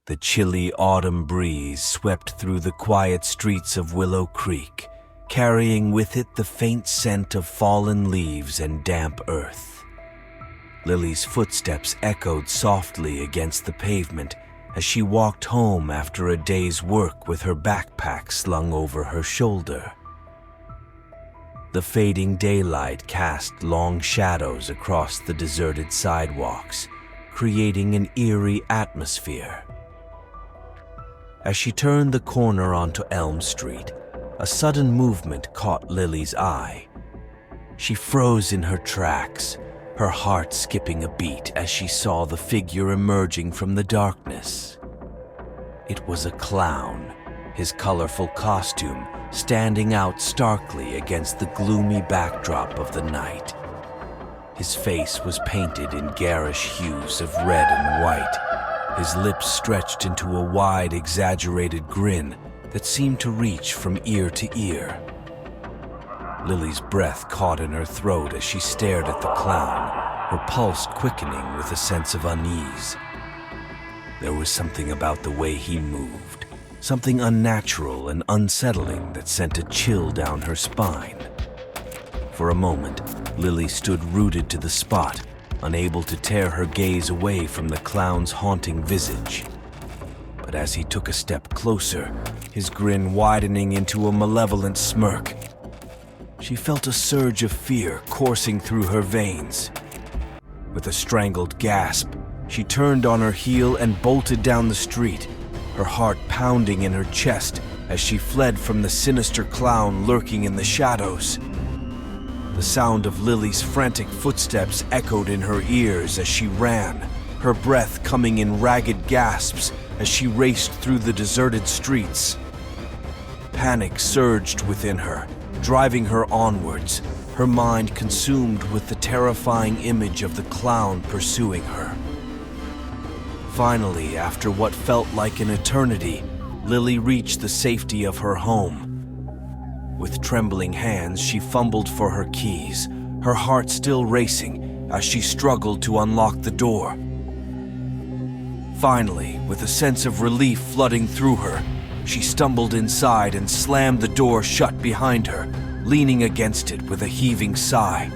The chilly autumn breeze swept through the quiet streets of Willow Creek, carrying with it the faint scent of fallen leaves and damp earth. Lily's footsteps echoed softly against the pavement as she walked home after a day's work with her backpack slung over her shoulder. The fading daylight cast long shadows across the deserted sidewalks, creating an eerie atmosphere. As she turned the corner onto Elm Street, a sudden movement caught Lily's eye. She froze in her tracks, her heart skipping a beat as she saw the figure emerging from the darkness. It was a clown, his colorful costume standing out starkly against the gloomy backdrop of the night. His face was painted in garish hues of red and white, his lips stretched into a wide, exaggerated grin that seemed to reach from ear to ear. Lily's breath caught in her throat as she stared at the clown, her pulse quickening with a sense of unease. There was something about the way he moved, something unnatural and unsettling that sent a chill down her spine. For a moment, Lily stood rooted to the spot, unable to tear her gaze away from the clown's haunting visage. But as he took a step closer, his grin widening into a malevolent smirk, she felt a surge of fear coursing through her veins. With a strangled gasp, she turned on her heel and bolted down the street, her heart pounding in her chest as she fled from the sinister clown lurking in the shadows. The sound of Lily's frantic footsteps echoed in her ears as she ran, her breath coming in ragged gasps as she raced through the deserted streets. Panic surged within her, driving her onwards, her mind consumed with the terrifying image of the clown pursuing her. Finally, after what felt like an eternity, Lily reached the safety of her home. With trembling hands, she fumbled for her keys, her heart still racing as she struggled to unlock the door. Finally, with a sense of relief flooding through her, she stumbled inside and slammed the door shut behind her, leaning against it with a heaving sigh.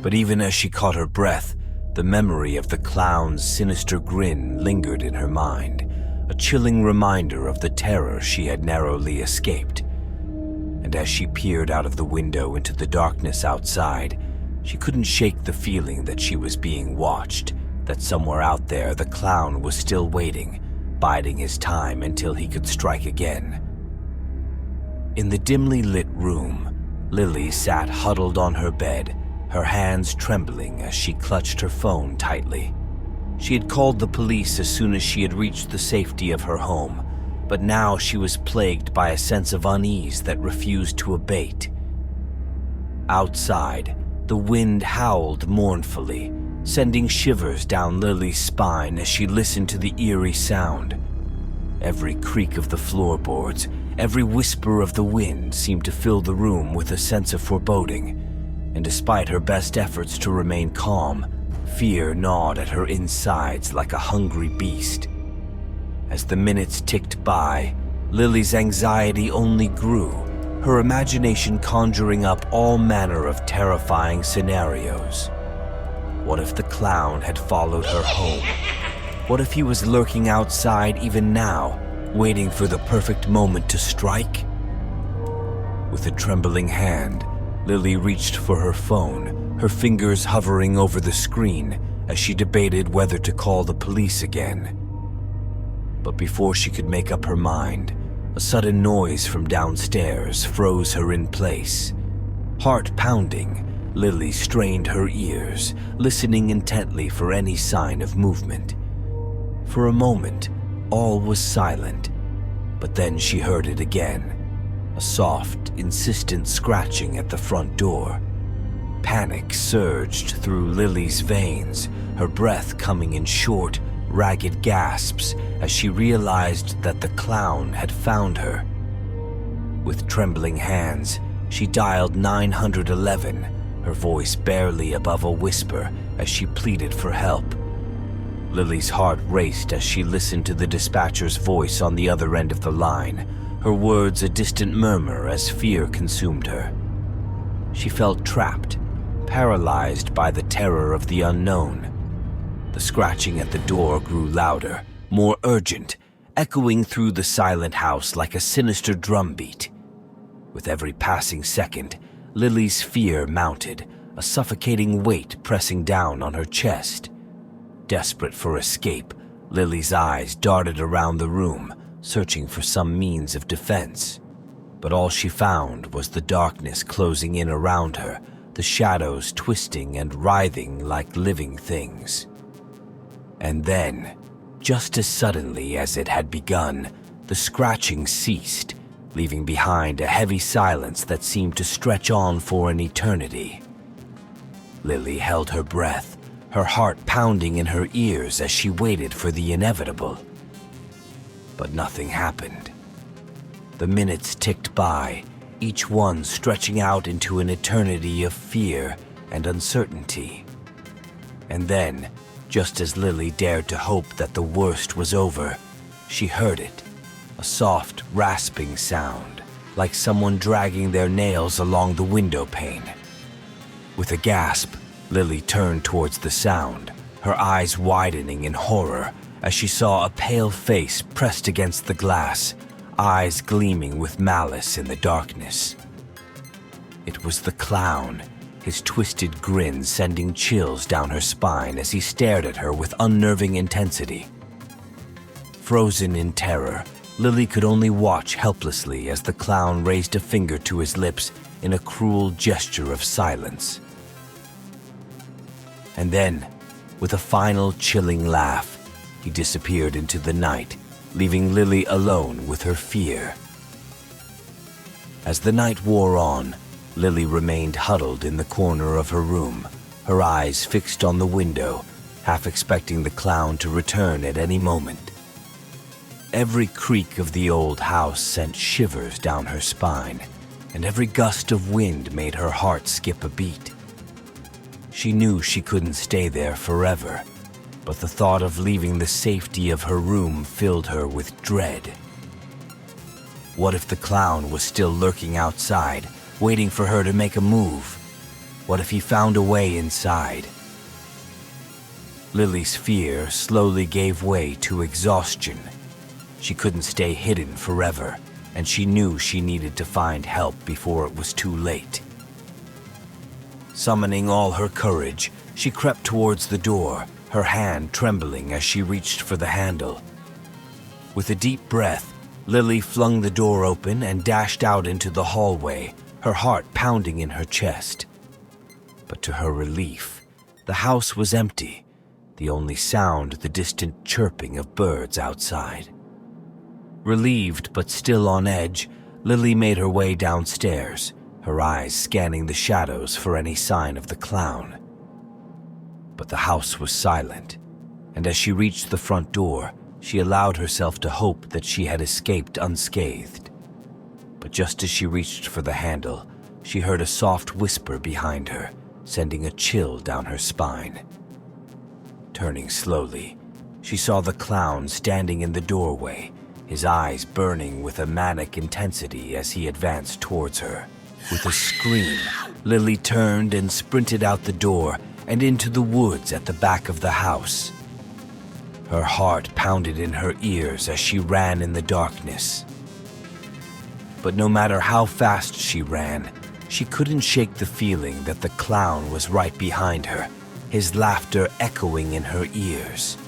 But even as she caught her breath, the memory of the clown's sinister grin lingered in her mind, a chilling reminder of the terror she had narrowly escaped. And as she peered out of the window into the darkness outside, she couldn't shake the feeling that she was being watched, that somewhere out there the clown was still waiting, biding his time until he could strike again. In the dimly lit room, Lily sat huddled on her bed, her hands trembling as she clutched her phone tightly. She had called the police as soon as she had reached the safety of her home, but now she was plagued by a sense of unease that refused to abate. Outside, the wind howled mournfully, sending shivers down Lily's spine as she listened to the eerie sound. Every creak of the floorboards, every whisper of the wind seemed to fill the room with a sense of foreboding, and despite her best efforts to remain calm, fear gnawed at her insides like a hungry beast. As the minutes ticked by, Lily's anxiety only grew, her imagination conjuring up all manner of terrifying scenarios. What if the clown had followed her home? What if he was lurking outside even now, waiting for the perfect moment to strike? With a trembling hand, Lily reached for her phone, her fingers hovering over the screen as she debated whether to call the police again. But before she could make up her mind, a sudden noise from downstairs froze her in place. Heart pounding, Lily strained her ears, listening intently for any sign of movement. For a moment, all was silent, but then she heard it again, a soft, insistent scratching at the front door. Panic surged through Lily's veins, her breath coming in short, ragged gasps as she realized that the clown had found her. With trembling hands, she dialed 911, her voice barely above a whisper as she pleaded for help. Lily's heart raced as she listened to the dispatcher's voice on the other end of the line, her words a distant murmur as fear consumed her. She felt trapped, paralyzed by the terror of the unknown. The scratching at the door grew louder, more urgent, echoing through the silent house like a sinister drumbeat. With every passing second, Lily's fear mounted, a suffocating weight pressing down on her chest. Desperate for escape, Lily's eyes darted around the room, searching for some means of defense. But all she found was the darkness closing in around her, the shadows twisting and writhing like living things. And then, just as suddenly as it had begun, the scratching ceased, leaving behind a heavy silence that seemed to stretch on for an eternity. Lily held her breath, her heart pounding in her ears as she waited for the inevitable. But nothing happened. The minutes ticked by, each one stretching out into an eternity of fear and uncertainty. And then, just as Lily dared to hope that the worst was over, she heard it, a soft, rasping sound, like someone dragging their nails along the window pane. With a gasp, Lily turned towards the sound, her eyes widening in horror as she saw a pale face pressed against the glass, eyes gleaming with malice in the darkness. It was the clown, his twisted grin sending chills down her spine as he stared at her with unnerving intensity. Frozen in terror, Lily could only watch helplessly as the clown raised a finger to his lips in a cruel gesture of silence. And then, with a final chilling laugh, he disappeared into the night, leaving Lily alone with her fear. As the night wore on, Lily remained huddled in the corner of her room, her eyes fixed on the window, half expecting the clown to return at any moment. Every creak of the old house sent shivers down her spine, and every gust of wind made her heart skip a beat. She knew she couldn't stay there forever, but the thought of leaving the safety of her room filled her with dread. What if the clown was still lurking outside, waiting for her to make a move? What if he found a way inside? Lily's fear slowly gave way to exhaustion. She couldn't stay hidden forever, and she knew she needed to find help before it was too late. Summoning all her courage, she crept towards the door, her hand trembling as she reached for the handle. With a deep breath, Lily flung the door open and dashed out into the hallway, her heart pounding in her chest. But to her relief, the house was empty, the only sound the distant chirping of birds outside. Relieved but still on edge, Lily made her way downstairs, her eyes scanning the shadows for any sign of the clown. But the house was silent, and as she reached the front door, she allowed herself to hope that she had escaped unscathed. But just as she reached for the handle, she heard a soft whisper behind her, sending a chill down her spine. Turning slowly, she saw the clown standing in the doorway, his eyes burning with a manic intensity as he advanced towards her. With a scream, Lily turned and sprinted out the door and into the woods at the back of the house. Her heart pounded in her ears as she ran in the darkness. But no matter how fast she ran, she couldn't shake the feeling that the clown was right behind her, his laughter echoing in her ears.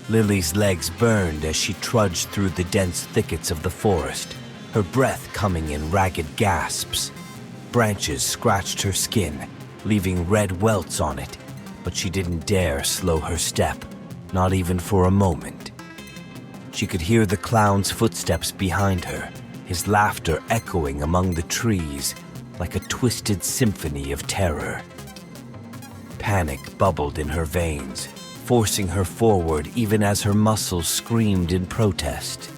Lily's legs burned as she trudged through the dense thickets of the forest, her breath coming in ragged gasps. Branches scratched her skin, leaving red welts on it, but she didn't dare slow her step, not even for a moment. She could hear the clown's footsteps behind her, his laughter echoing among the trees like a twisted symphony of terror. Panic bubbled in her veins, forcing her forward even as her muscles screamed in protest.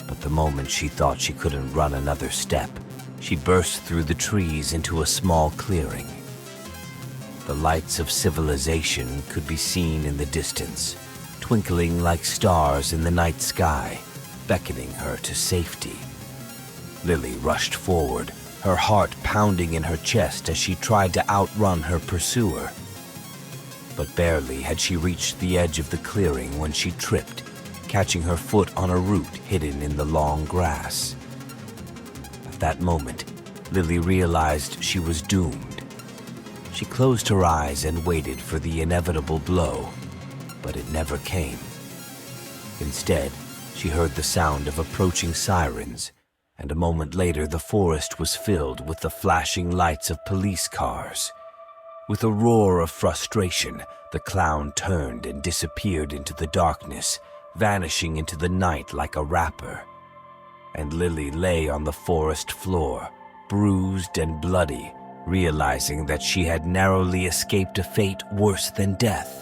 But the moment she thought she couldn't run another step, she burst through the trees into a small clearing. The lights of civilization could be seen in the distance, twinkling like stars in the night sky, beckoning her to safety. Lily rushed forward, her heart pounding in her chest as she tried to outrun her pursuer. But barely had she reached the edge of the clearing when she tripped, catching her foot on a root hidden in the long grass. At that moment, Lily realized she was doomed. She closed her eyes and waited for the inevitable blow, but it never came. Instead, she heard the sound of approaching sirens, and a moment later the forest was filled with the flashing lights of police cars. With a roar of frustration, the clown turned and disappeared into the darkness, vanishing into the night like a rapper. And Lily lay on the forest floor, bruised and bloody, realizing that she had narrowly escaped a fate worse than death.